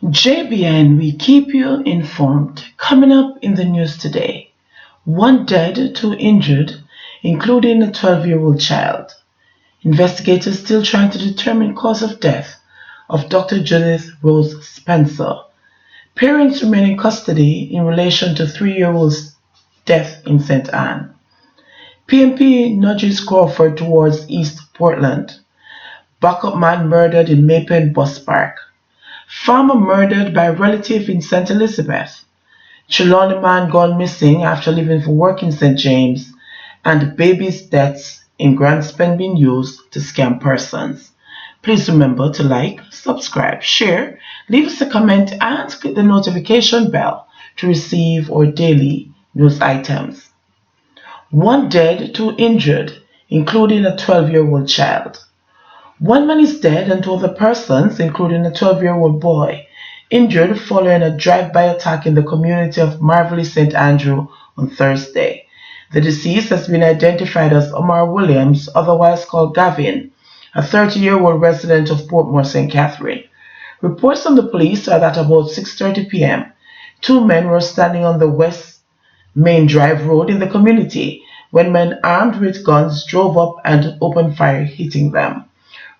JBN, we keep you informed. Coming up in the news today, one dead, two injured, including a 12-year-old child. Investigators still trying to determine cause of death of Dr. Judith Rose Spencer. Parents remain in custody in relation to 3-year-old's death in St. Anne. PMP nudges Crawford towards East Portland. Backup man murdered in Mayfield bus park. Farmer murdered by relative in St. Elizabeth. Trelawney man gone missing after leaving for work in St. James. And babies' deaths in grant spend being used to scam persons. Please remember to like, subscribe, share, leave us a comment and click the notification bell to receive our daily news items. One dead, two injured, including a 12-year-old child. One man is dead and two other persons, including a 12-year-old boy, injured following a drive-by attack in the community of Marvelly St. Andrew on Thursday. The deceased has been identified as Omar Williams, otherwise called Gavin, a 30-year-old resident of Portmore, St. Catherine. Reports from the police are that about 6:30 p.m., two men were standing on the West Main Drive Road in the community when men armed with guns drove up and opened fire, hitting them.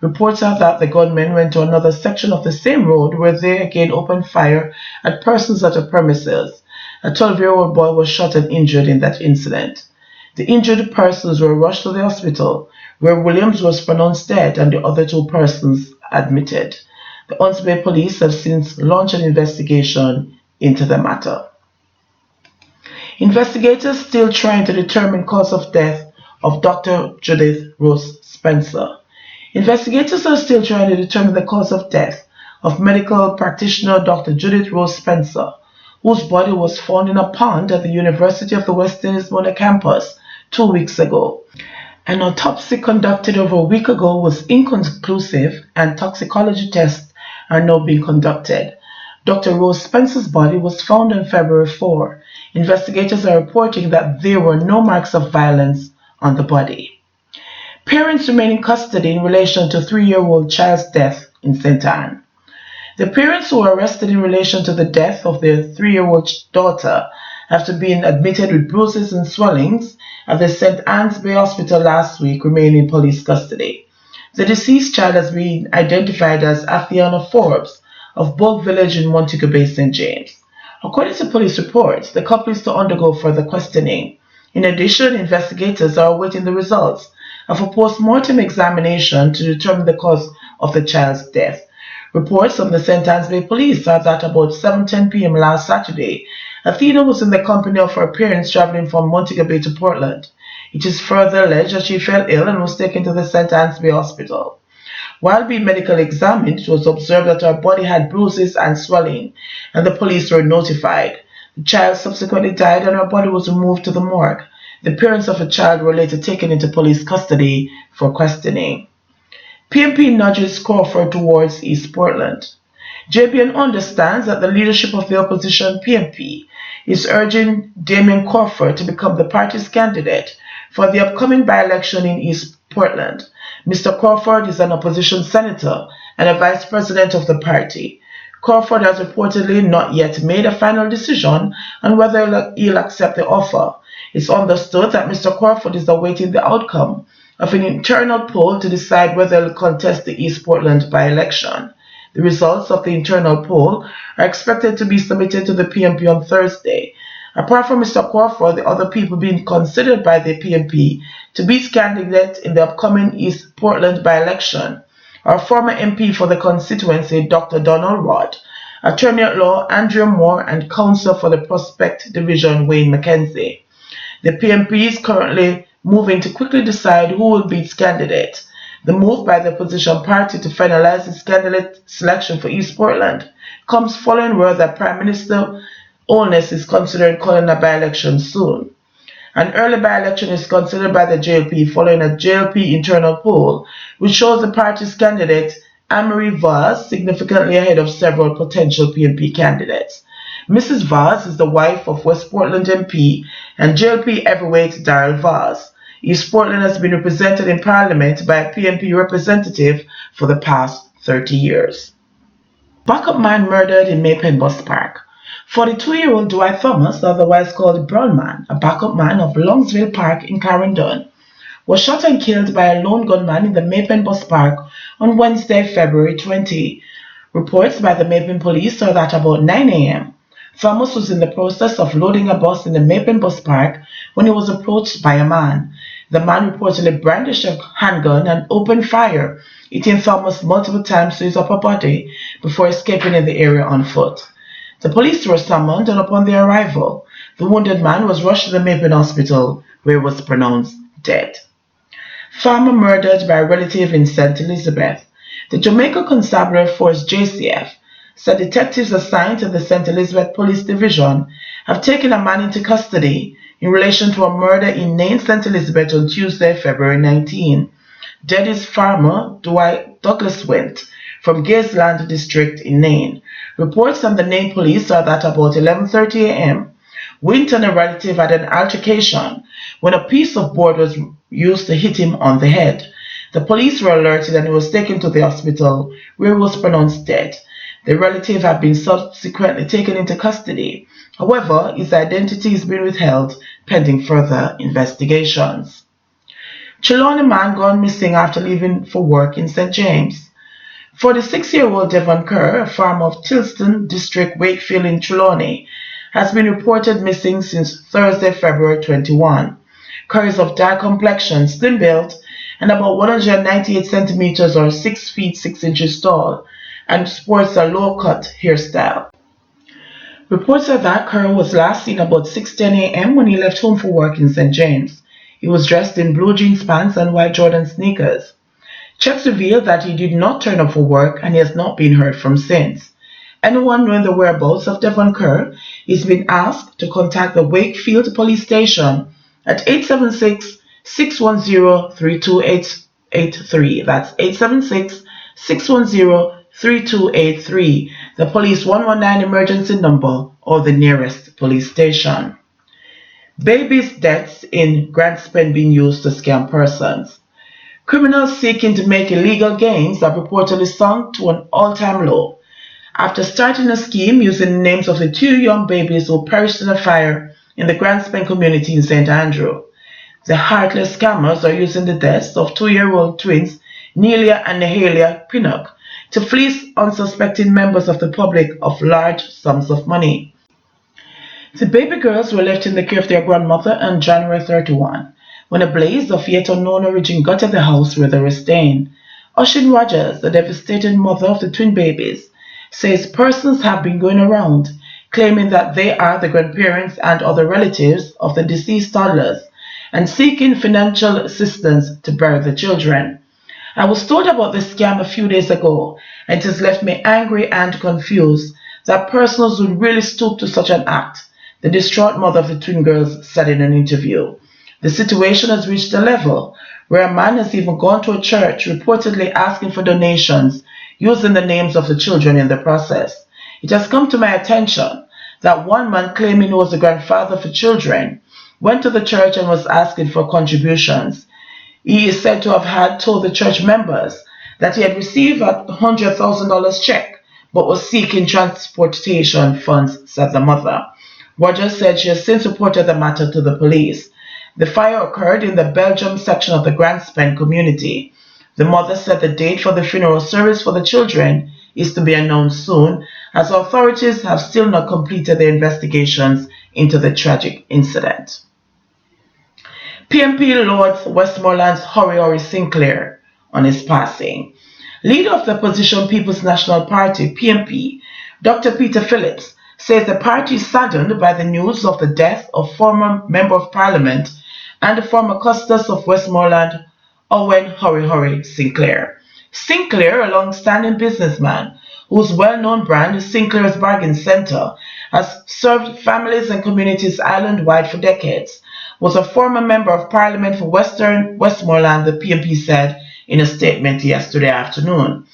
Reports are that the gunmen went to another section of the same road where they again opened fire at persons at a premises. A 12-year-old boy was shot and injured in that incident. The injured persons were rushed to the hospital, where Williams was pronounced dead and the other two persons admitted. The Hunts Bay police have since launched an investigation into the matter. Investigators still trying to determine cause of death of Dr. Judith Rose Spencer. Investigators are still trying to determine the cause of death of medical practitioner Dr. Judith Rose Spencer, whose body was found in a pond at the University of the West Indies Mona campus 2 weeks ago. An autopsy conducted over a week ago was inconclusive and toxicology tests are now being conducted. Dr. Rose Spencer's body was found on February 4. Investigators are reporting that there were no marks of violence on the body. Parents remain in custody in relation to 3-year-old child's death in St. Anne. The parents who were arrested in relation to the death of their 3-year-old daughter after being admitted with bruises and swellings at the St. Anne's Bay Hospital last week remain in police custody. The deceased child has been identified as Athiana Forbes of Bulk Village in Montego Bay, St. James. According to police reports, the couple is to undergo further questioning. In addition, investigators are awaiting the results of a post-mortem examination to determine the cause of the child's death. Reports from the St. Anne's Bay Police are that about 7:10 p.m. last Saturday, Athena was in the company of her parents traveling from Montego Bay to Portland. It is further alleged that she fell ill and was taken to the St. Anne's Bay Hospital. While being medically examined, it was observed that her body had bruises and swelling, and the police were notified. The child subsequently died and her body was removed to the morgue. The parents of the child were later taken into police custody for questioning. PMP nudges Crawford towards East Portland. JBN understands that the leadership of the opposition PMP is urging Damien Crawford to become the party's candidate for the upcoming by-election in East Portland. Mr. Crawford is an opposition senator and a vice president of the party. Crawford has reportedly not yet made a final decision on whether he'll accept the offer. It's understood that Mr. Crawford is awaiting the outcome of an internal poll to decide whether he'll contest the East Portland by-election. The results of the internal poll are expected to be submitted to the PMP on Thursday. Apart from Mr. Crawford, the other people being considered by the PMP to be candidates in the upcoming East Portland by-election are former MP for the constituency Dr. Donald Rod, Attorney at Law Andrea Moore, and Councillor for the Prospect Division Wayne McKenzie. The PMP is currently moving to quickly decide who will be its candidate. The move by the opposition party to finalize its candidate selection for East Portland comes following word that Prime Minister Holness is considering calling a by-election soon. An early by-election is considered by the JLP following a JLP internal poll, which shows the party's candidate, Anne-Marie Vaz, significantly ahead of several potential PMP candidates. Mrs. Vaz is the wife of West Portland MP and JLP heavyweight Daryl Vaz. East Portland has been represented in Parliament by a PMP representative for the past 30 years. Backup man murdered in Mayfield Bus Park. 42-year-old Dwight Thomas, otherwise called Brown Man, a backup man of Longsville Park in Clarendon, was shot and killed by a lone gunman in the Mayfield Bus Park on Wednesday, February 20. Reports by the Mayfield police are that about 9 a.m., Thomas was in the process of loading a bus in the Mayfield Bus Park when he was approached by a man. The man reportedly brandished a handgun and opened fire, hitting Thomas multiple times to his upper body before escaping in the area on foot. The police were summoned, and upon their arrival, the wounded man was rushed to the Mayfield Hospital, where he was pronounced dead. Farmer murdered by a relative in St. Elizabeth. The Jamaica Constabulary Force JCF said detectives assigned to the St. Elizabeth Police Division have taken a man into custody in relation to a murder in Nain, St. Elizabeth on Tuesday, February 19. Dead is farmer Dwight Douglas Wint from Gazeland District in Nain. Reports from the Nain police are that about 11:30 a.m., Wint and a relative had an altercation when a piece of board was used to hit him on the head. The police were alerted and he was taken to the hospital, where he was pronounced dead. The relative had been subsequently taken into custody. However, his identity is being withheld pending further investigations. Trelawney man gone missing after leaving for work in St. James. 46-year-old Devon Kerr, a farmer of Tilston District, Wakefield in Trelawney, has been reported missing since Thursday, February 21. Kerr is of dark complexion, slim built, and about 198 centimeters or 6 feet 6 inches tall, and sports a low-cut hairstyle. Reports are that Kerr was last seen about 6:10 a.m. when he left home for work in St. James. He was dressed in blue jeans pants and white Jordan sneakers. Checks revealed that he did not turn up for work and he has not been heard from since. Anyone knowing the whereabouts of Devon Kerr is being asked to contact the Wakefield Police Station at 876-610-3283. That's 876-610-3283, the police 119 emergency number or the nearest police station. Babies' deaths in grant spend being used to scam persons. Criminals seeking to make illegal gains have reportedly sunk to an all-time low after starting a scheme using the names of the 2 young babies who perished in a fire in the Grand Spend community in St. Andrew. The heartless scammers are using the deaths of 2-year-old twins Nelia and Nehalia Pinnock to fleece unsuspecting members of the public of large sums of money. The baby girls were left in the care of their grandmother on January 31, when a blaze of yet unknown origin gutted the house where they were staying. Oshin Rogers, the devastated mother of the twin babies, says persons have been going around claiming that they are the grandparents and other relatives of the deceased toddlers and seeking financial assistance to bury the children. I was told about this scam a few days ago, and it has left me angry and confused that persons would really stoop to such an act, the distraught mother of the twin girls said in an interview. The situation has reached a level where a man has even gone to a church reportedly asking for donations using the names of the children in the process. It has come to my attention that one man claiming he was the grandfather for children went to the church and was asking for contributions. He is said to have had told the church members that he had received a $100,000 check but was seeking transportation funds, said the mother. Rogers said she has since reported the matter to the police. The fire occurred in the Belgium section of the Grand Spend community. The mother said the date for the funeral service for the children is to be announced soon, as authorities have still not completed their investigations into the tragic incident. PMP lauds Westmoreland's Hori Sinclair on his passing. Leader of the opposition People's National Party, PMP, Dr. Peter Phillips, says the party is saddened by the news of the death of former Member of Parliament and the former Custos of Westmoreland, Owen Hori Sinclair. Sinclair, a long-standing businessman whose well-known brand, Sinclair's Bargain Centre, has served families and communities island-wide for decades, was a former Member of Parliament for Western Westmoreland, the PMP said in a statement yesterday afternoon.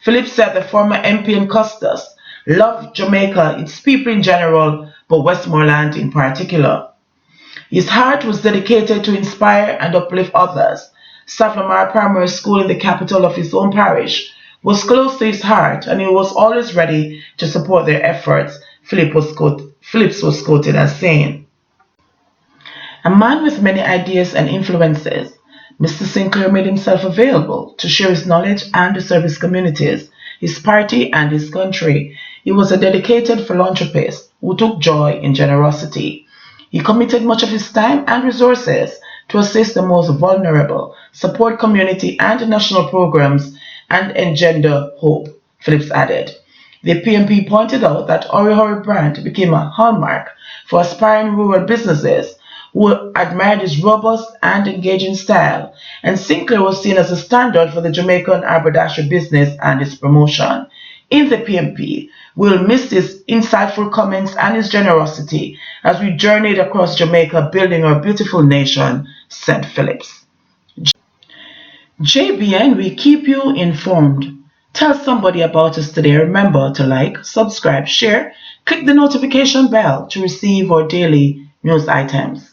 Phillips said the former MP and Custos loved Jamaica, its people in general, but Westmoreland in particular. His heart was dedicated to inspire and uplift others. Savlamar Primary School in the capital of his own parish was close to his heart, and he was always ready to support their efforts, Phillips was quoted as saying. A man with many ideas and influences, Mr. Sinclair made himself available to share his knowledge and to serve his communities, his party, and his country. He was a dedicated philanthropist who took joy in generosity. He committed much of his time and resources to assist the most vulnerable, support community and national programs, and engender hope, Phillips added. The PMP pointed out that Ori brand became a hallmark for aspiring rural businesses who admired his robust and engaging style, and Sinclair was seen as a standard for the Jamaican haberdashery business and its promotion. In the PMP, we'll miss his insightful comments and his generosity as we journeyed across Jamaica building our beautiful nation, said Phillips. JBN, we keep you informed. Tell somebody about us today. Remember to like, subscribe, share, click the notification bell to receive our daily news items.